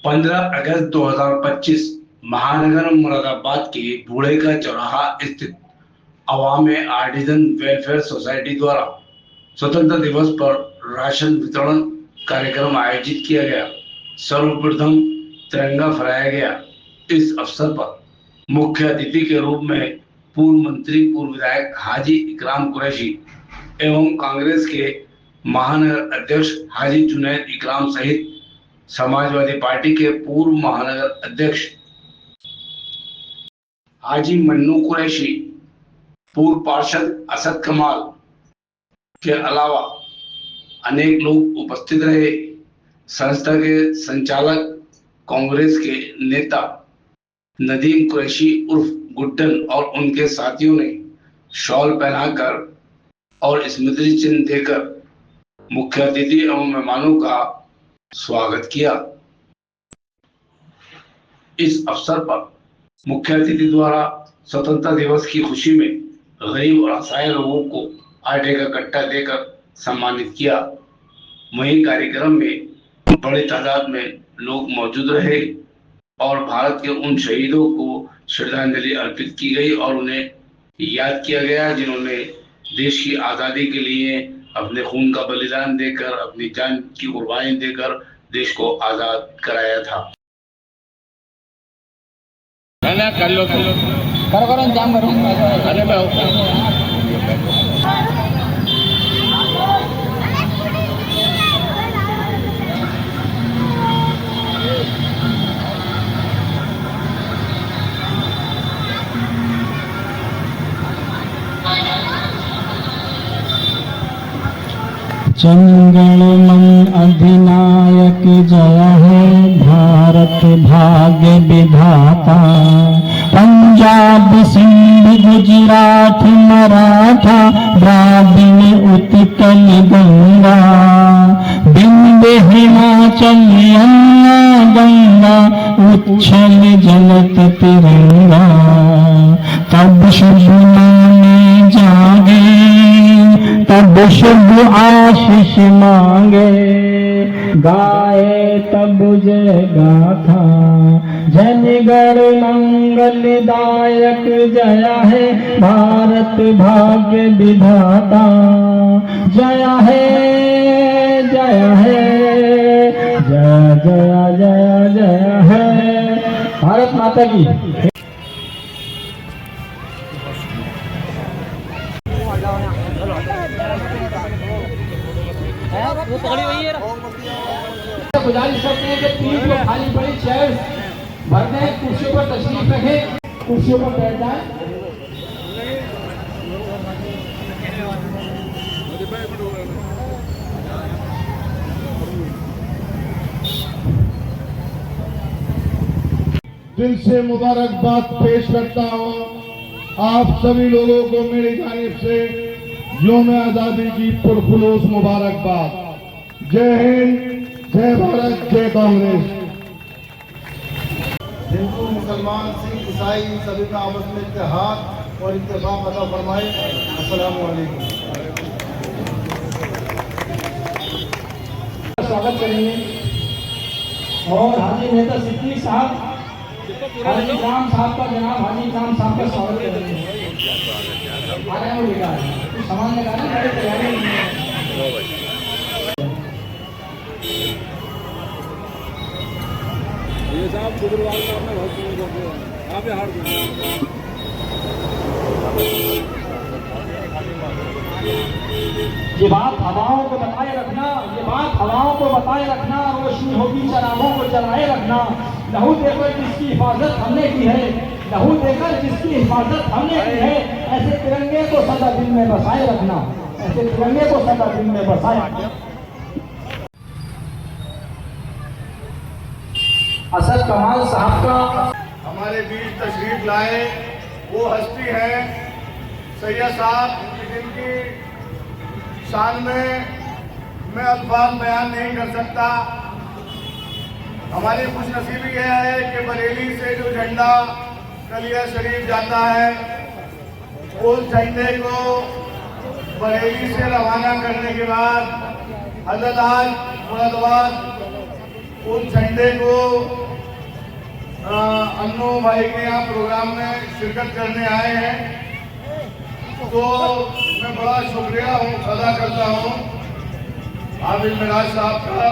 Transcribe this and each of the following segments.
15 अगस्त 2025 महानगर मुरादाबाद के बूढ़े का चौराहा स्थित अवाम आर्टिजन वेलफेयर सोसाइटी द्वारा स्वतंत्रता दिवस पर राशन वितरण कार्यक्रम आयोजित किया गया। सर्वप्रथम तिरंगा फहराया गया। इस अवसर पर मुख्य अतिथि के रूप में पूर्व मंत्री पूर्व विधायक हाजी इकराम कुरैशी एवं कांग्रेस के महानगर अध्यक्ष हाजी जुनैद इकराम सहित समाजवादी पार्टी के पूर्व महानगर अध्यक्ष हाजी मन्नू कुरैशी, पूर्व पार्षद असद कमाल के अलावा अनेक लोग उपस्थित रहे। संस्था के संचालक कांग्रेस के नेता नदीम कुरैशी उर्फ गुड्डन और उनके साथियों ने शॉल पहनाकर और स्मृति चिन्ह देकर मुख्य अतिथि एवं मेहमानों का स्वागत किया। इस अवसर पर मुख्य अतिथि द्वारा स्वतंत्रता दिवस की खुशी में गरीब और असहाय लोगों को आटे का कट्टा देकर सम्मानित किया। वहीं कार्यक्रम में बड़ी तादाद में लोग मौजूद रहे और भारत के उन शहीदों को श्रद्धांजलि अर्पित की गई और उन्हें याद किया गया जिन्होंने देश की आज़ादी के लिए अपने खून का बलिदान देकर, अपनी जान की कुर्बानी देकर देश को आज़ाद कराया था। कर लो करो जाम करो अरे चंगलमन अधिनायक जय है भारत भाग्य विधाता। पंजाब सिंध गुजरात मराठा द्राविड़ उत्कल गंगा, विंध्य हिमाचल यमुना गंगा उच्छल जलत तिरंगा। तब शुभ नाम जागे तब शुभ आशीष मांगे, गाए तब जय गाथा। जन गण मंगलदायक जय है भारत भाग्य विधाता। जय है जय है जय जय जय जय है भारत माता की। वो पकड़ी हुई है। गुजारिश करते हैं कि तीन जो खाली पड़ी चेयर भर दें, कुर्सियों पर तशरीफ रखें, कुर्सियों पर बैठ जाएं। दिल से मुबारकबाद पेश करता हूँ आप सभी लोगों को मेरी जानिब से यौम आज़ादी की पुरखुलूस मुबारकबाद। जय हिंद, जय भारत, जय कांग्रेस। हिंदू मुसलमान सिख ईसाई सभी का आपस में इत्तेहाद और इत्तेफाक अता फरमाए। अस्सलामु अलैकुम। स्वागत करेंगे और हाजी नेता सिद्दीकी साहब, हाजी इकराम साहब का, जनाब हाजी इकराम साहब का स्वागत करेंगे। आ रहे हैं कुछ सामान लगाना है, तैयारी ये साहब शुक्रवार को आपने बहुत आप हार ये बात हवाओं को बताए रखना, ये बात हवाओं को बताए रखना, रोशनी होगी चरागों को जलाए रखना। लहू देकर जिसकी हिफाजत हमने की है, लहू देकर जिसकी हिफाजत हमने की है, ऐसे तिरंगे को सदा दिल में बसाए रखना, ऐसे तिरंगे को सदा दिल में बसाए रखना। असद कमाल साहब का हमारे बीच तशरीफ लाए वो हस्ती है सैयद साहब, जिनकी शान में मैं अल्फाज बयान नहीं कर सकता। हमारी खुशनसीबी यह है कि बरेली से जो झंडा कलिया शरीफ जाता है, उस झंडे को बरेली से रवाना करने के बाद हजरत आज मुरादाबाद उस झंडे को अन्नू भाई के यहाँ प्रोग्राम में शिरकत करने आए हैं, तो मैं बड़ा शुक्रिया अदा करता हूँ हाफिज मिराज साहब का,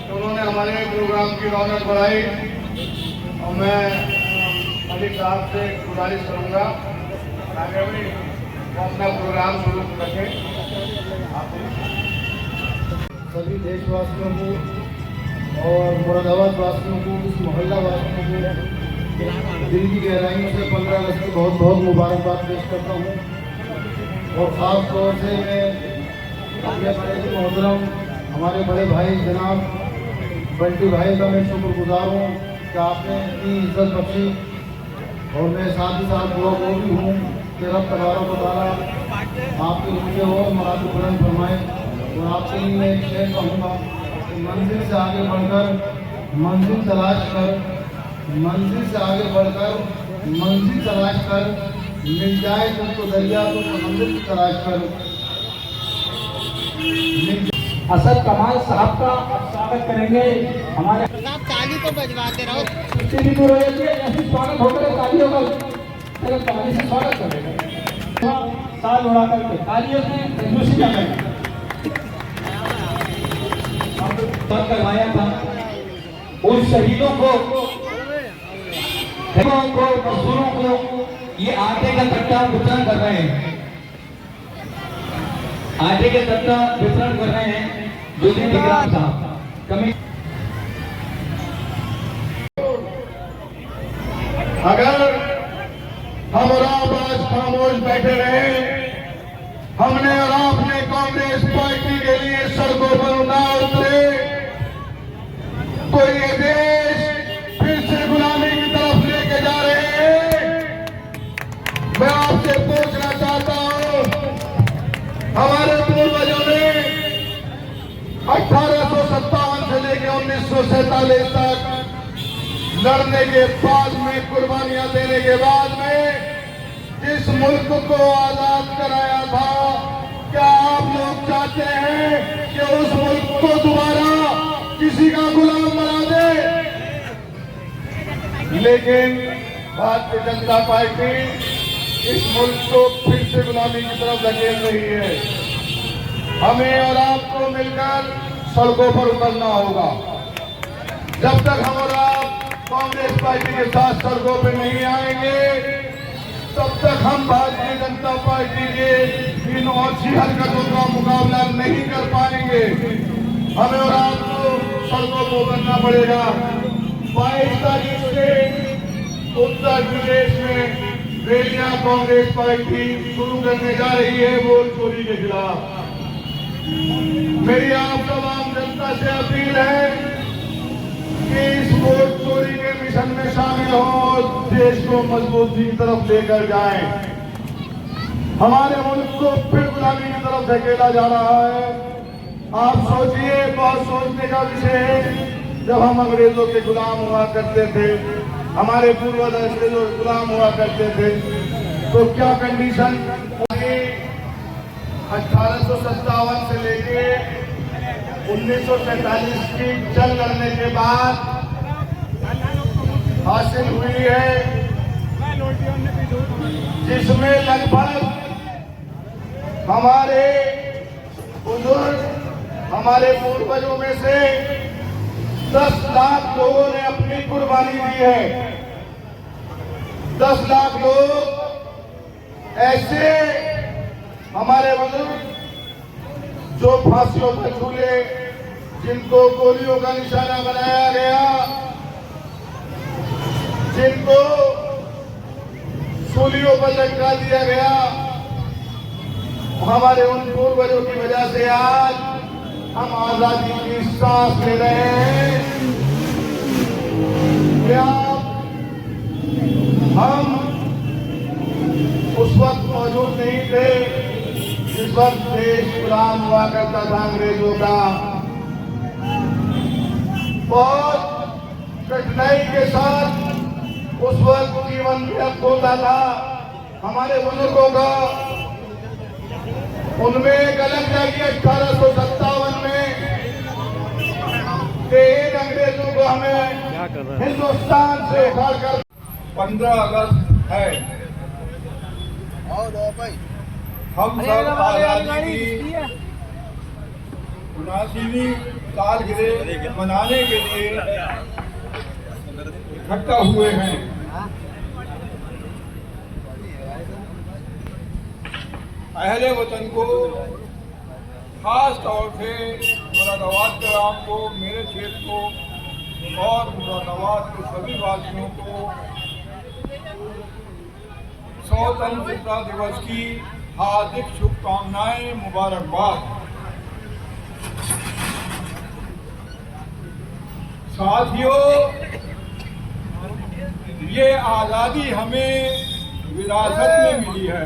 तो उन्होंने हमारे प्रोग्राम की रौनक बढ़ाई। और मैं मलिक साहब से गुजारिश करूँगा आगे भी वो अपना प्रोग्राम शुरू रखें। सभी देशवासियों को और मुरादाबाद वासियों को, इस मोहल्ला वासियों को दिल की गहराइयों से 15 अगस्त की बहुत बहुत मुबारकबाद पेश करता हूँ। और ख़ास तौर से मैं अपने बड़े मोहतरम हमारे बड़े भाई जनाब बंटी भाई का मैं शुक्रगुजार हूँ कि आपने इतनी इज्जत बख्शी। और मैं साथ ही साथ दुआ वो भी हूँ कि रब तबारक व तआला आपके मुझे और मरातब बुलंद फरमाए। और आपके लिए मैं एक शेर कहूँगा कि मंजिल से आगे बढ़कर मंजिल तलाश कर, मंजिल से आगे बढ़कर मंजिल तलाश कर, मिल जाए तुमको दरिया तो मंजिल की तलाश कर। असद कमाल साहब का स्वागत करेंगे। हमारे आप ताली तो बजवाते रहो। ऐसे स्वागत होकर तालियों का ताली से स्वागत करेंगे। साल उड़ा करके तालियों से कंजूसी न करें। करवाया था उन शहीदों को, मजदूरों को ये आटे का कट्टा वितरण कर रहे हैं, आटे के कट्टा वितरण कर रहे हैं ज्योति टिकराम साहब कमी। अगर हम और आप आज खामोश बैठे रहे, हमने और आपने कांग्रेस पार्टी के लिए सड़कों पर ना उतरे, तो ये देश फिर से गुलामी की तरफ लेके जा रहे हैं। मैं आपसे पूछना चाहता हूं, हमारे पूर्वजों ने 1857 से लेकर 1947 तक लड़ने के बाद में, कुर्बानियां देने के बाद में जिस मुल्क को आजाद कराया था, क्या आप लोग चाहते हैं कि उस मुल्क को दोबारा किसी का गुलाम बना दे? लेकिन भारतीय जनता पार्टी इस मुल्क को फिर से गुलामी की तरफ धकेल रही है। हमें और आपको मिलकर सड़कों पर उतरना होगा। जब तक हम और आप कांग्रेस पार्टी के साथ सड़कों पर नहीं आएंगे, तब तक हम भारतीय जनता पार्टी के इन अच्छी हरकतों का मुकाबला नहीं कर पाएंगे। हमें और आपको सड़कों को उतरना पड़ेगा। 22 तारीख से उत्तर प्रदेश में रैलियां कांग्रेस पार्टी शुरू करने जा रही है वोट चोरी के खिलाफ। मेरी आप तमाम जनता से अपील है कि इस वोट चोरी के मिशन में शामिल हो और देश को मजबूती की तरफ लेकर जाएं। हमारे मुल्क को फिर गुलामी की तरफ धकेला जा रहा है। आप सोचिए, बहुत सोचने का विषय है। जब हम अंग्रेजों के गुलाम हुआ करते थे, हमारे पूर्वज अंग्रेजों के गुलाम हुआ करते थे, तो क्या कंडीशन 1857 से लेके 1947 की जंग लड़ने के बाद हासिल हुई है, जिसमें लगभग हमारे बुजुर्ग, हमारे पूर्वजों में से 10 लाख लोगों ने अपनी कुर्बानी दी है। 10 लाख लोग ऐसे हमारे बुजुर्ग जो फांसियों पर झूले, जिनको गोलियों का निशाना बनाया गया, जिनको सूलियों पर लटका दिया गया, हमारे उन पूर्वजों की वजह से आज हम आजादी की सांस ले रहे हैं। क्या हम उस वक्त मौजूद नहीं थे जिस वक्त देश गुलाम हुआ करता था अंग्रेजों का? बहुत कठिनाई के साथ उस वक्त जीवन व्यक्त होता था हमारे बुजुर्गों का। उनमें एक अलग लगी 1857 में इन अंग्रेजों को हमें हिंदुस्तान से उखाड़कर 15 अगस्त है। हम सब आजादी की 79वीं सालगिरह मनाने के लिए इकट्ठा हुए हैं। अहले वतन को, खास तौर से मुरादाबाद के आवाम को, मेरे क्षेत्र को और मुरादाबाद के सभी वासियों को स्वतंत्रता दिवस की हार्दिक शुभकामनाएं, मुबारकबाद। साथियों, ये आज़ादी हमें विरासत में मिली है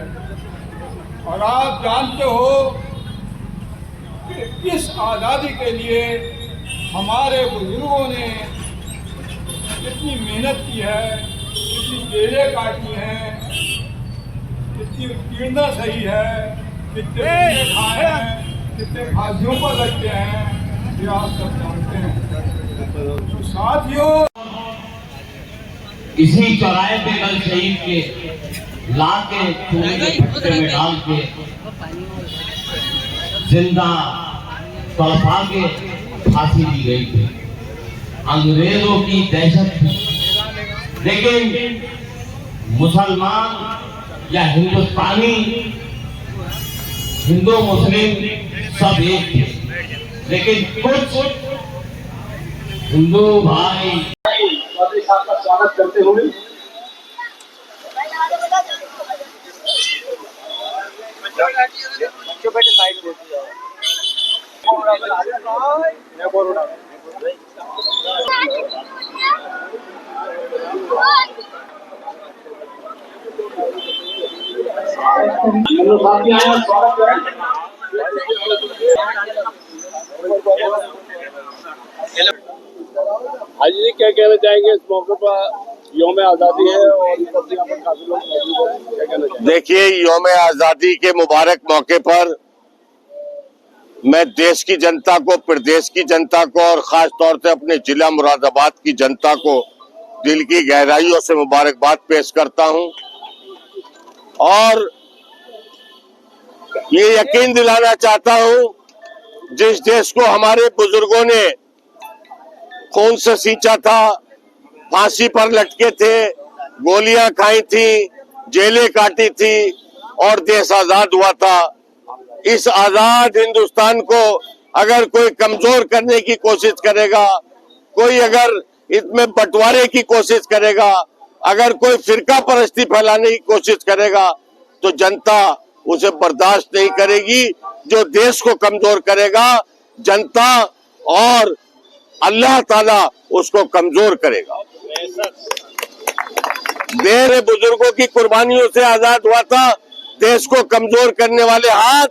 और आप जानते हो कि इस आज़ादी के लिए हमारे बुजुर्गों ने कितनी मेहनत की है, कितनी जेलें काटी हैं, कितनी उत्पीड़ना सही है, कितने गुस्से खाए हैं, कितने फांसियों पर लगते हैं, ये आप सब जानते हैं। तो साथियों, इसी चौराहे पे कल शहीद के ला के चूल्हे के भट्टे में डाल के जिंदा तड़पा के फांसी दी गई थी। अंग्रेजों की दहशत थी, लेकिन मुसलमान या हिंदुस्तानी, हिंदू मुस्लिम सब एक थे, लेकिन कुछ हिंदू भाई साहब का स्वागत करते हुए हाजी जी क्या कहना चाहेंगे इस मौके पर? यौम आज़ादी है और यहाँ पर काफी लोग मौजूद हैं, क्या कहना चाहेंगे? देखिए, यौम आज़ादी के मुबारक मौके पर मैं देश की जनता को, प्रदेश की जनता को और खास तौर से अपने जिला मुरादाबाद की जनता को दिल की गहराइयों से मुबारकबाद पेश करता हूं और ये यकीन दिलाना चाहता हूं, जिस देश को हमारे बुजुर्गों ने खून से सींचा था, फांसी पर लटके थे, गोलियां खाई थी, जेलें काटी थी और देश आजाद हुआ था। इस आजाद हिंदुस्तान को अगर कोई कमजोर करने की कोशिश करेगा, कोई अगर इसमें बंटवारे की कोशिश करेगा, अगर कोई फिरका परस्ती फैलाने की कोशिश करेगा, तो जनता उसे बर्दाश्त नहीं करेगी। जो देश को कमजोर करेगा, जनता और अल्लाह ताला उसको कमजोर करेगा। मेरे बुजुर्गों की कुर्बानियों से आजाद हुआ था। देश को कमजोर करने वाले हाथ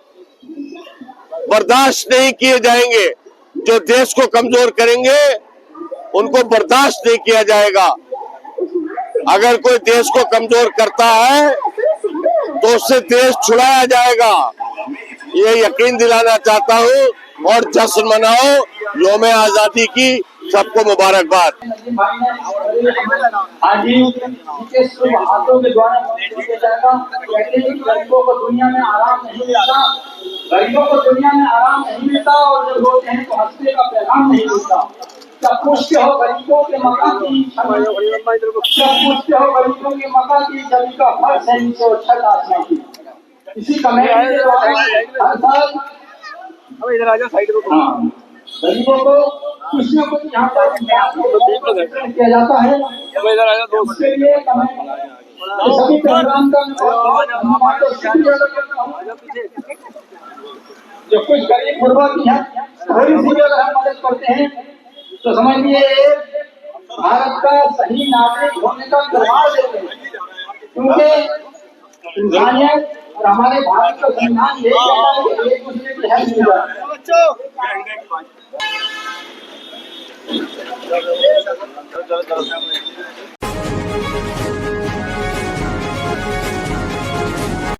बर्दाश्त नहीं किए जाएंगे। जो देश को कमजोर करेंगे उनको बर्दाश्त नहीं किया जाएगा। अगर कोई देश को कमजोर करता है तो उससे देश छुड़ाया जाएगा, ये यकीन दिलाना चाहता हूँ। और जश्न मनाओ, यौम आजादी की सबको मुबारकबाद। आज ही इनके शुभ हाथों के द्वारा किया जाएगा। कहते हैं कि गरीबों को दुनिया में आराम नहीं मिलता, गरीबों को दुनिया में आराम नहीं मिलता और जब रोते हैं तो हंसने का पैगाम नहीं मिलता। जब पूछते हो गरीबों के मकान की, जब पूछते हो गरीबों के मकान की, छवि का फर्श है नीचे और छत आसमान की। इसी कमेटी के द्वारा हर साल गरीबों को कुछ न कुछ यहाँ पर किया जाता है। उसके लिए सभी प्रोग्राम का जो कुछ गरीब गुरबा की है, थोड़ी सी अगर हम मदद करते हैं तो समझिए भारत का सही नागरिक होने का प्रमाण देते हैं। क्योंकि इंसानियत और हमारे भारत का संविधान यही कहता है कि एक दूसरे की हेल्प मिल जाए।